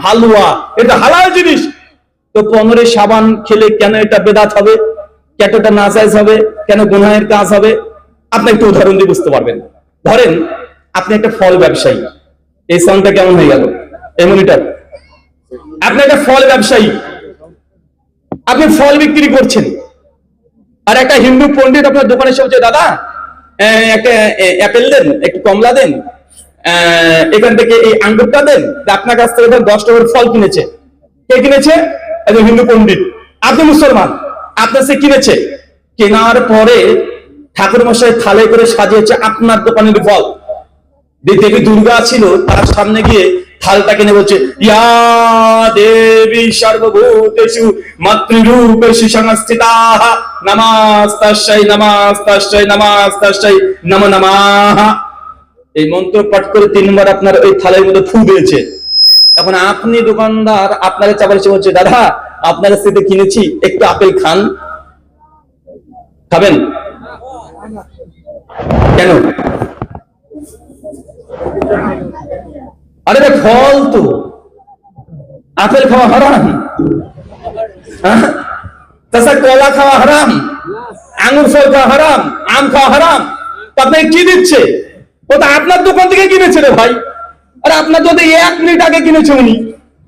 হালুয়া এটা হালাল জিনিস, তো 15 সাবান খেলে কেন এটা বেদাত হবে, কেন এটা নাজায়েজ হবে, কেন গুনাহের কাজ হবে? আপনি একটু উদাহরণ দিয়ে বুঝতে পারবেন। ধরেন আপনি একটা ফল ব্যবসায়ী, এই সাউন্ডটা কেমন হয়ে গেল এই মনিটর? আপনি একটা ফল ব্যবসায়ী, আপনি ফল বিক্রি করছেন, আর একটা হিন্দু পণ্ডিত আপনার দোকানে এসে বলছে, দাদা একটা অ্যাপেল দেন, একটু কমলা দেন, এখান থেকে এই আঙ্গুরটা দেন। আপনার কাছ থেকে 10 টাকার ফল কিনেছে। কে কিনেছে? একজন হিন্দু পণ্ডিত। আপনি মুসলমান, আপনার সে কিনেছে। কেনার পরে ঠাকুর মশাই থালে করে সাজিয়েছে আপনার দোকানের ফল। দেবী দুর্গা ছিল, তার সামনে গিয়ে থালটা কিনে বলছে, ইয়া দেবী সর্বভূতেষু মাতৃরূপেষু সংস্থিতাঃ নমস্তাস্যৈ নমস্তাস্যৈ নমস্তাস্যৈ নমো নমঃ। এই মন্ত্র পাঠ করে 3 বার আপনার ওই থালের মধ্যে ফু দিয়েছে। এখন আপনি দোকানদার, আপনাকে চাপার এসে বলছে, দাদা আপনার কাছ থেকে কিনেছি, একটু আপেল খান। খাবেন? কেন? আরে ফল তো, আপেল খাওয়া হারাম, তাছাড়া কলা খাওয়া হারাম, আঙুর ফল খাওয়া হারাম, আম খাওয়া হারাম। আপনাকে কি দিচ্ছে? ও তো আপনার দোকান থেকে কিনেছে রে ভাই। আর আপনার যদি 1 মিনিট আগে কিনেছে, উনি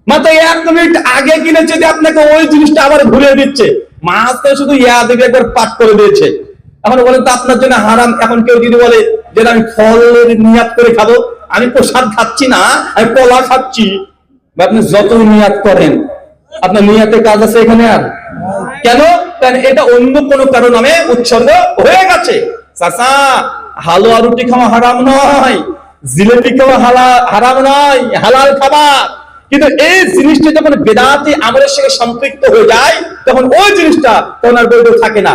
মাত্র 1 মিনিট আগে কিনেছে, যে আপনাকে ওই জিনিসটা আবার ঘুরিয়ে দিচ্ছে। মাছ তো শুধু দেবে একবার পাঠ করে দিয়েছে। এখন বলেন তো আপনার জন্য হারাম। এখন কেউ যদি বলে যে আমি ফলের নিয়াত করে খাবো, আমি প্রসাদ খাচ্ছি না, আমি কলা খাচ্ছি, আপনি যত নিয়াত করেন আপনার নিয়াতে কাজ আছে এখানে? আর কেন? কারণ এটা অন্য কোনো কারো নামে উৎসর্গ হয়ে গেছে। চাচা, হালুয়া রুটি খাওয়া হারাম নয়, জিলেবি খাওয়া হারাম নয়, হালাল খাবার। কিন্তু এই জিনিসটা যখন বেদাতি আমলের সঙ্গে সম্পৃক্ত হয়ে যায়, তখন ওই জিনিসটা তখন আর বৈধ থাকে না।